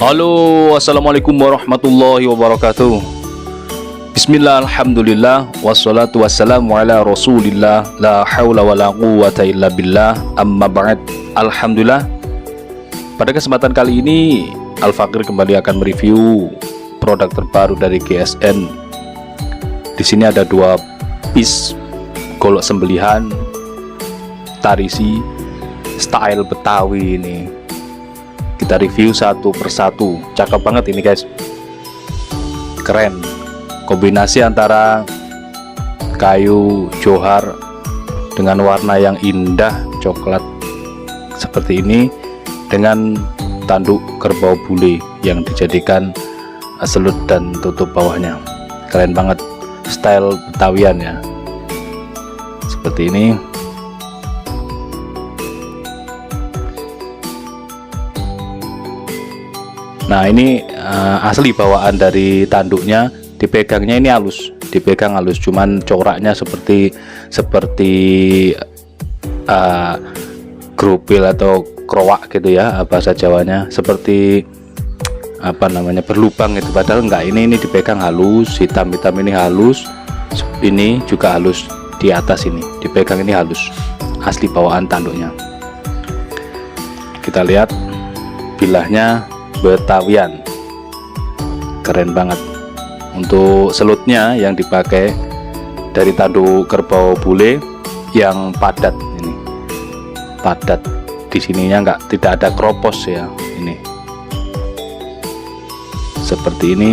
Halo, assalamualaikum warahmatullahi wabarakatuh. Bismillah, alhamdulillah, wassalatu wassalamu ala rasulillah, la hawla wa la quwwata illa billah, amma ba'd. Alhamdulillah, pada kesempatan kali ini Al-Fakir kembali akan mereview produk terbaru dari GSN. Di sini ada dua piece golok sembelihan Tarisi style Betawi ini. Kita review satu persatu. Cakep banget ini guys, keren. Kombinasi antara kayu johar dengan warna yang indah coklat seperti ini dengan tanduk kerbau bule yang dijadikan selut dan tutup bawahnya. Keren banget, style Betawian ya, seperti ini. Nah, ini asli bawaan dari tanduknya. Dipegangnya ini halus, dipegang halus, cuman coraknya seperti grupil atau krowak gitu ya, bahasa Jawanya, seperti apa namanya, berlubang gitu. Padahal enggak, ini dipegang halus, hitam ini halus, ini juga halus, di atas ini dipegang ini halus, asli bawaan tanduknya. Kita lihat bilahnya Betawian, keren banget. Untuk selutnya yang dipakai dari tanduk kerbau bule yang padat, ini padat, di sininya tidak ada kropos ya, ini seperti ini,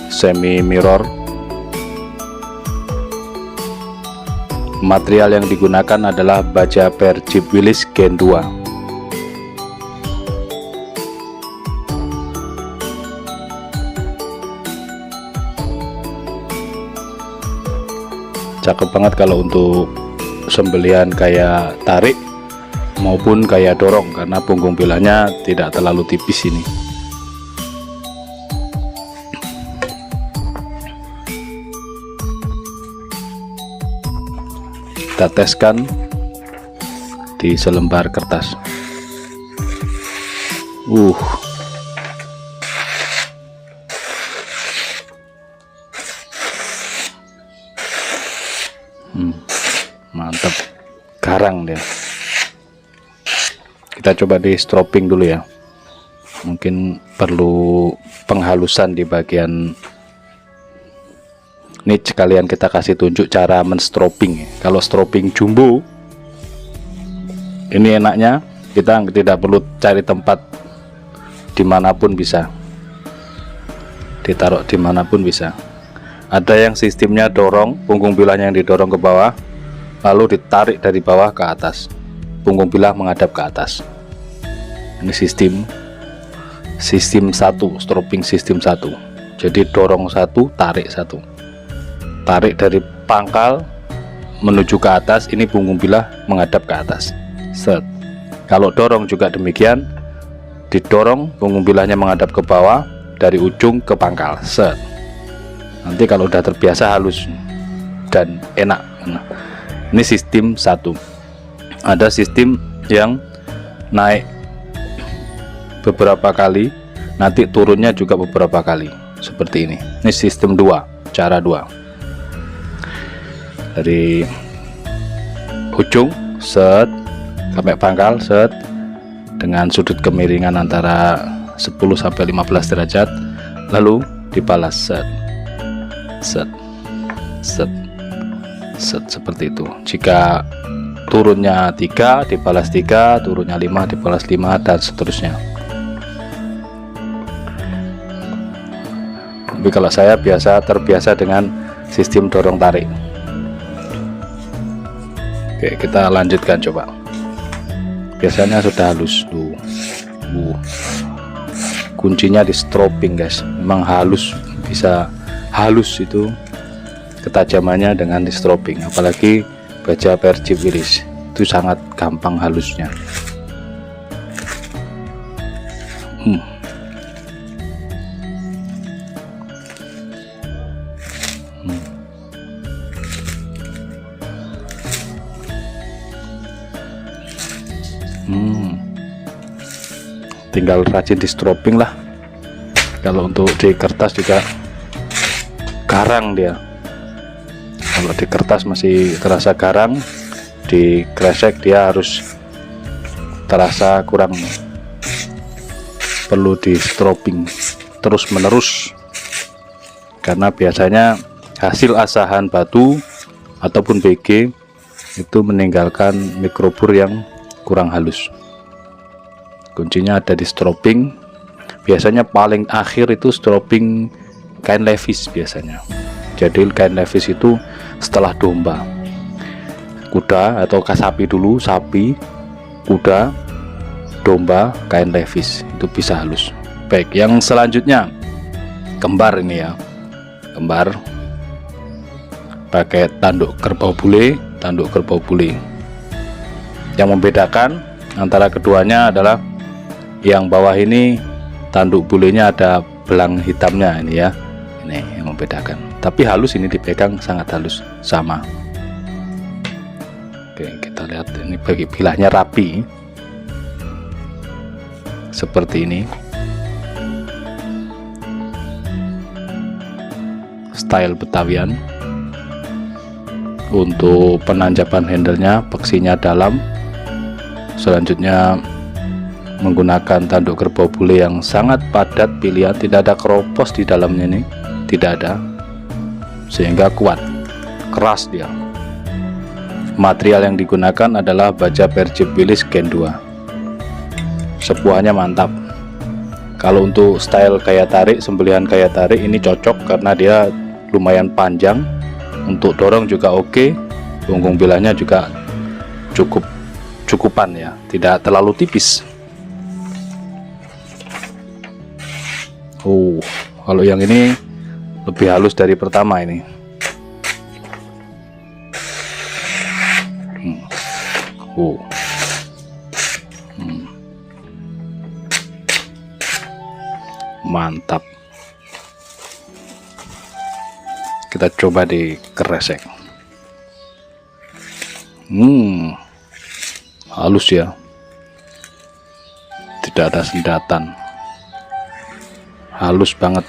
semi mirror. Material yang digunakan adalah baja Persib Willis Gen 2. Cakep banget kalau untuk sembelihan kayak tarik maupun kayak dorong, karena punggung bilahnya tidak terlalu tipis ini. Kita teskan di selembar kertas. Mantap, garang dia. Kita coba di stropping dulu ya, mungkin perlu penghalusan di bagian ini. Sekalian kita kasih tunjuk cara menstropping ya. Kalau stropping jumbo ini enaknya kita tidak perlu cari tempat, dimanapun bisa, ditaruh dimanapun bisa. Ada yang sistemnya dorong, punggung bilahnya yang didorong ke bawah, lalu ditarik dari bawah ke atas, punggung bilah menghadap ke atas. Ini sistem satu, stropping sistem satu. Jadi dorong satu, tarik satu, tarik dari pangkal menuju ke atas, ini punggung bilah menghadap ke atas, set. Kalau dorong juga demikian, didorong punggung bilahnya menghadap ke bawah dari ujung ke pangkal, set. Nanti kalau udah terbiasa halus dan enak. Nah, ini sistem satu. Ada sistem yang naik beberapa kali, nanti turunnya juga beberapa kali, seperti ini. Ini sistem 2, cara 2. Dari ujung set sampai pangkal set, dengan sudut kemiringan antara 10-15 derajat, lalu dibalas set set set set, seperti itu. Jika turunnya 3 dibalas 3, turunnya 5 dibalas 5, dan seterusnya. Tapi kalau saya terbiasa dengan sistem dorong tarik. Oke, kita lanjutkan coba. Biasanya sudah halus tuh. Kuncinya di stropping guys, memang halus, bisa halus itu ketajamannya dengan di stropping. Apalagi baja Persib Willis itu sangat gampang halusnya. tinggal rajin di stropping lah. Kalau untuk di kertas juga garang dia. Kalau di kertas masih terasa garang, di kresek dia harus terasa kurang, perlu di stropping terus menerus, karena biasanya hasil asahan batu ataupun BG itu meninggalkan mikrobur yang kurang halus. Kuncinya ada di stropping. Biasanya paling akhir itu stropping kain levis biasanya. Jadi kain levis itu setelah domba, kuda atau sapi dulu, sapi, kuda, domba, kain levis itu bisa halus. Baik, yang selanjutnya kembar ini ya. Kembar pakai tanduk kerbau bule, tanduk kerbau bule. Yang membedakan antara keduanya adalah yang bawah ini tanduk bulenya ada belang hitamnya ini ya. Ini yang membedakan. Tapi halus, ini dipegang sangat halus, sama. Oke, kita lihat ini bagi bilahnya rapi. Seperti ini. Style Betawian. Untuk penanjapan handlenya, peksinya dalam. Selanjutnya menggunakan tanduk kerbau bule yang sangat padat pilihan, tidak ada keropos di dalamnya ini, tidak ada, sehingga kuat, keras dia. Material yang digunakan adalah baja Persepolis Gen 2. Sebuahnya mantap. Kalau untuk style gaya tarik, sembelihan gaya tarik ini cocok karena dia lumayan panjang. Untuk dorong juga oke. Punggung bilahnya juga cukupan ya, tidak terlalu tipis. Kalau yang ini lebih halus dari pertama ini. Mantap. Kita coba di kresek. Halus ya, tidak ada sendatan, halus banget.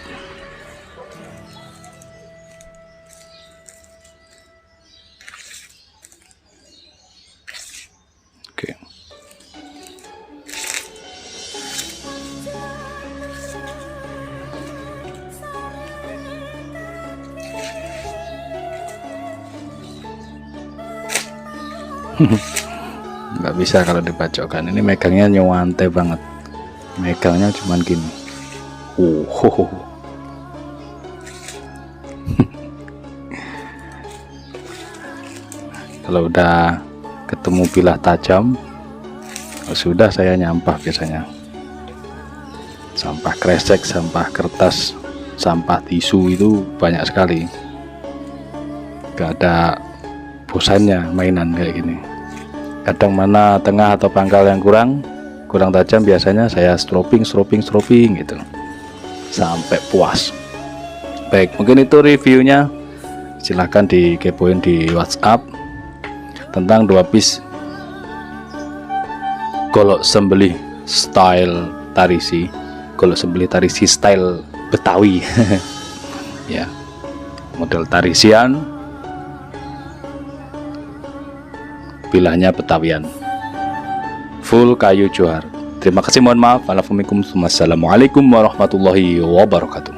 Oke. Nggak bisa kalau dibacokkan, ini megangnya nyewantai banget, megangnya cuman gini. Kalau udah ketemu bilah tajam, sudah saya nyampah biasanya. Sampah kresek, sampah kertas, sampah tisu itu banyak sekali. Gak ada bosannya mainan kayak gini. Kadang mana tengah atau pangkal yang kurang tajam, biasanya saya stropping gitu sampai puas. Baik, mungkin itu reviewnya. Silahkan dikepoin di WhatsApp tentang 2 piece golok sembelih style tarisi, golok sembelih tarisi style Betawi. Ya, model tarisian, bilahnya Betawian, full kayu johar. Terima kasih, mohon maaf. Assalamualaikum warahmatullahi wabarakatuh.